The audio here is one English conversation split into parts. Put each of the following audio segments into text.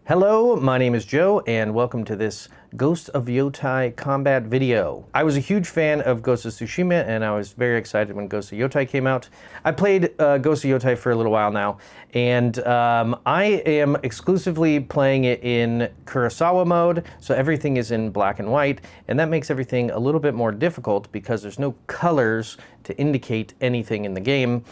Hello, my name is Joe, and welcome to this Ghost of Yotei combat video. I was a huge fan of Ghost of Tsushima, and I was very excited when Ghost of Yotei came out. I played Ghost of Yotei for a little while now, and I am exclusively playing it in Kurosawa mode, so everything is in black and white, and that makes everything a little bit more difficult because there's no colors to indicate anything in the game.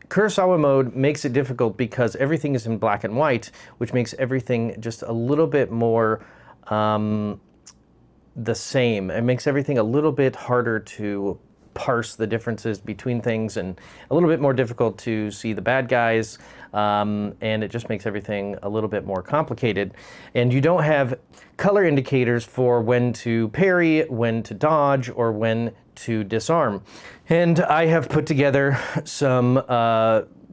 Kurosawa mode makes it difficult because everything is in black and white, which makes everything just a little bit more the same. It makes everything a little bit harder to parse the differences between things and a little bit more difficult to see the bad guys, and it just makes everything a little bit more complicated. And you don't have color indicators for when to parry, when to dodge, or when to disarm. And I have put together some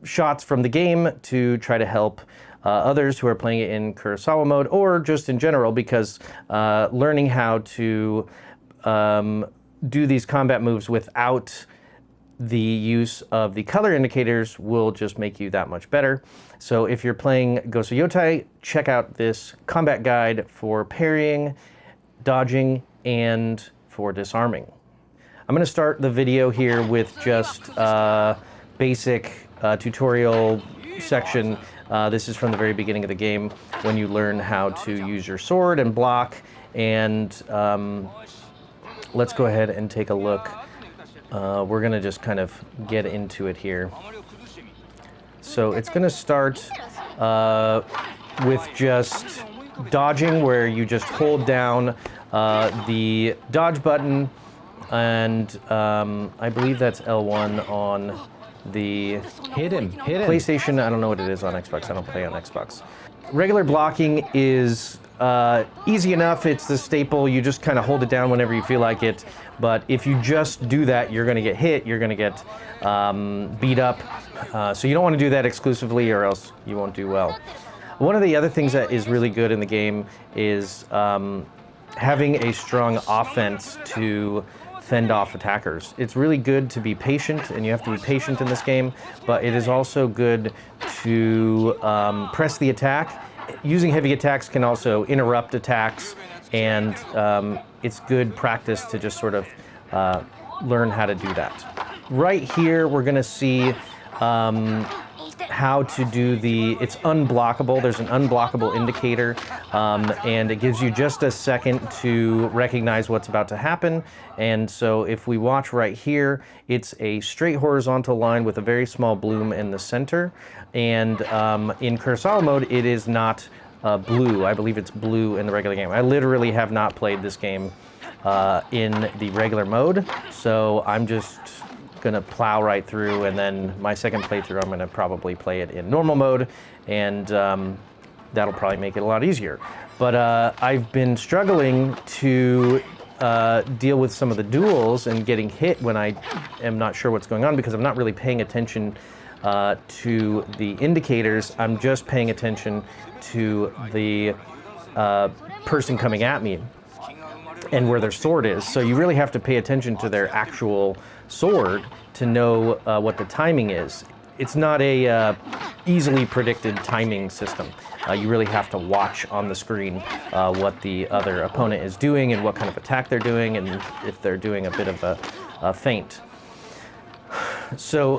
shots from the game to try to help others who are playing it in Kurosawa mode, or just in general, because learning how to do these combat moves without the use of the color indicators will just make you that much better. So if you're playing Ghost of Yotei, check out this combat guide for parrying, dodging, and for disarming. I'm going to start the video here with just basic tutorial section. This is from the very beginning of the game when you learn how to use your sword and block, and let's go ahead and take a look. We're going to just kind of get into it here. So it's going to start with just dodging, where you just hold down the dodge button, and I believe that's L1 on the PlayStation. I don't know what it is on Xbox. I don't play on Xbox. Regular blocking is easy enough. It's the staple. You just kind of hold it down whenever you feel like it. But if you just do that, you're going to get hit. You're going to get beat up. So you don't want to do that exclusively, or else you won't do well. One of the other things that is really good in the game is having a strong offense to fend off attackers. It's really good to be patient, and you have to be patient in this game, but it is also good to press the attack. Using heavy attacks can also interrupt attacks, and it's good practice to just sort of learn how to do that. Right here, we're going to see how to do it's unblockable. There's an unblockable indicator, and it gives you just a second to recognize what's about to happen. And so if we watch right here, it's a straight horizontal line with a very small bloom in the center. And in Kurosawa mode, it is not blue. I believe it's blue in the regular game. I literally have not played this game in the regular mode, so I'm just gonna plow right through, and then my second playthrough I'm gonna probably play it in normal mode, and that'll probably make it a lot easier. But I've been struggling to deal with some of the duels and getting hit when I am not sure what's going on, because I'm not really paying attention to the indicators. I'm just paying attention to the person coming at me and where their sword is. So you really have to pay attention to their actual sword to know what the timing is. It's not a easily predicted timing system. You really have to watch on the screen what the other opponent is doing and what kind of attack they're doing, and if they're doing a bit of a feint. So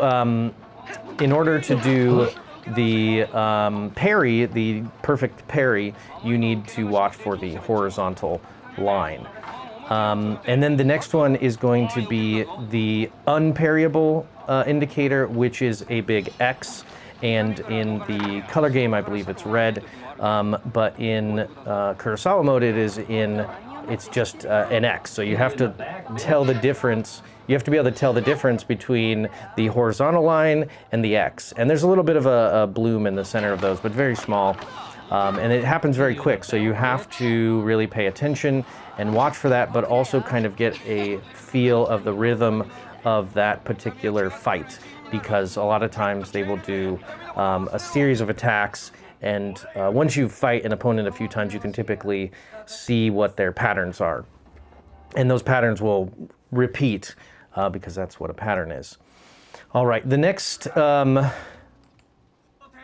in order to do the parry, the perfect parry, you need to watch for the horizontal line. And then the next one is going to be the unparryable indicator, which is a big X. And in the color game, I believe it's red. But in Kurosawa mode, it's just an X. So you have to tell the difference. You have to be able to tell the difference between the horizontal line and the X. And there's a little bit of a bloom in the center of those, but very small. And it happens very quick, so you have to really pay attention and watch for that, but also kind of get a feel of the rhythm of that particular fight, because a lot of times they will do a series of attacks, and once you fight an opponent a few times, you can typically see what their patterns are. And those patterns will repeat, because that's what a pattern is. All right, the next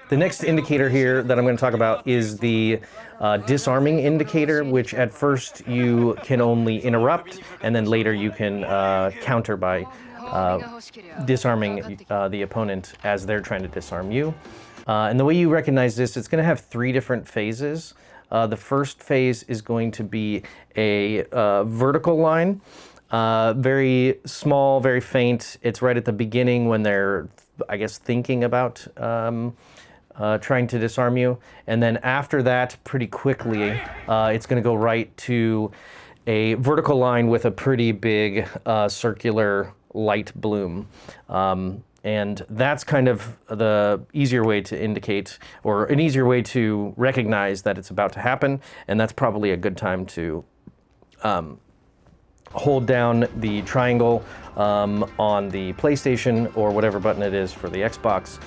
The next indicator here that I'm going to talk about is the disarming indicator, which at first you can only interrupt, and then later you can counter by disarming the opponent as they're trying to disarm you. And the way you recognize this, it's going to have 3 different phases. The first phase is going to be a vertical line, very small, very faint. It's right at the beginning when they're, I guess, thinking about trying to disarm you. And then after that, pretty quickly, it's going to go right to a vertical line with a pretty big circular light bloom. And that's kind of the easier way to indicate, or an easier way to recognize that it's about to happen. And that's probably a good time to hold down the triangle on the PlayStation or whatever button it is for the Xbox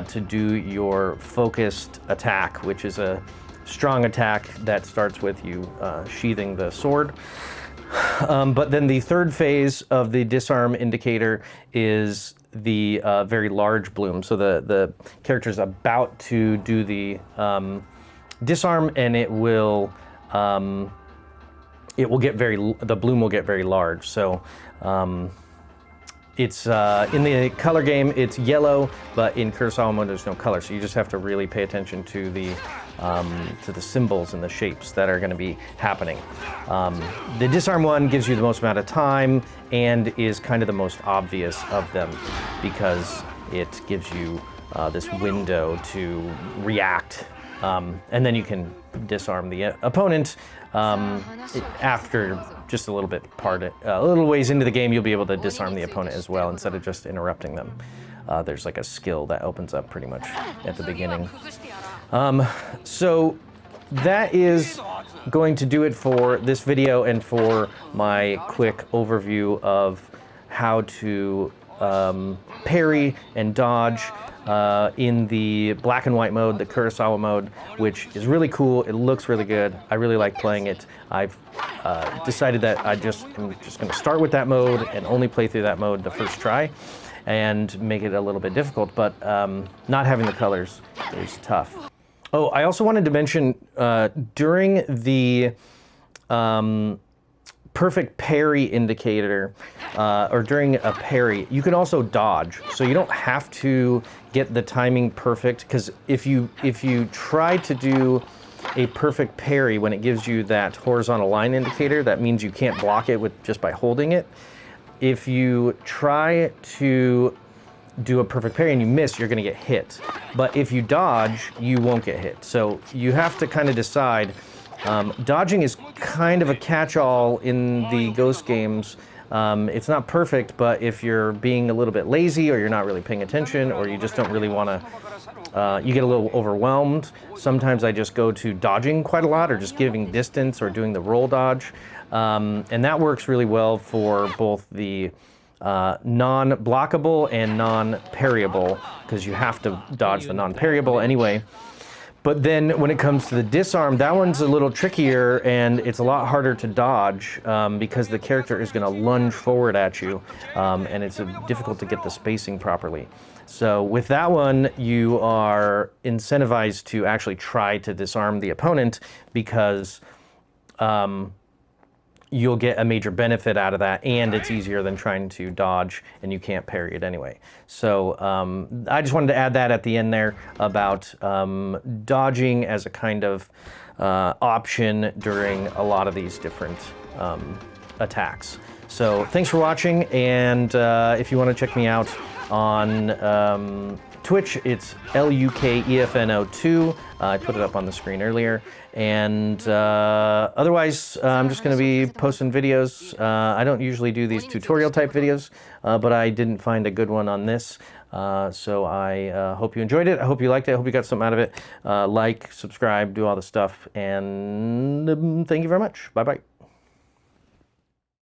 to do your focused attack, which is a strong attack that starts with you sheathing the sword. But then the third phase of the disarm indicator is the very large bloom. So the character's about to do the disarm, and it will get the bloom will get very large. So it's in the color game, it's yellow, but in Kurosawa mode, there's no color. So you just have to really pay attention to the symbols and the shapes that are going to be happening. The disarm one gives you the most amount of time and is kind of the most obvious of them because it gives you this window to react, and then you can disarm the opponent after just a little bit a little ways into the game. You'll be able to disarm the opponent as well instead of just interrupting them. There's like a skill that opens up pretty much at the beginning. So that is going to do it for this video and for my quick overview of how to parry and dodge in the black and white mode, the Kurosawa mode, which is really cool. It looks really good. I really like playing it. I've decided that I'm just going to start with that mode and only play through that mode the first try and make it a little bit difficult, but not having the colors is tough. Oh, I also wanted to mention during the perfect parry indicator, or during a parry, you can also dodge. So you don't have to get the timing perfect, because if you try to do a perfect parry when it gives you that horizontal line indicator, that means you can't block it just by holding it. If you try to do a perfect parry and you miss, you're going to get hit. But if you dodge, you won't get hit. So you have to kind of decide. Dodging is kind of a catch-all in the Ghost games. It's not perfect, but if you're being a little bit lazy or you're not really paying attention or you just don't really want to, you get a little overwhelmed. Sometimes I just go to dodging quite a lot or just giving distance or doing the roll dodge. And that works really well for both the non-blockable and non-parryable, because you have to dodge the non-parryable anyway. But then when it comes to the disarm, that one's a little trickier and it's a lot harder to dodge because the character is going to lunge forward at you, and it's difficult to get the spacing properly. So with that one, you are incentivized to actually try to disarm the opponent because you'll get a major benefit out of that, and it's easier than trying to dodge and you can't parry it anyway. So I just wanted to add that at the end there about dodging as a kind of option during a lot of these different attacks. So thanks for watching, and if you want to check me out on Twitch, it's LUKEFNO2. I put it up on the screen earlier. And otherwise, I'm just going to be posting videos. I don't usually do these tutorial type videos, but I didn't find a good one on this. So I hope you enjoyed it. I hope you liked it. I hope you got something out of it. Like, subscribe, do all the stuff. And thank you very much. Bye-bye.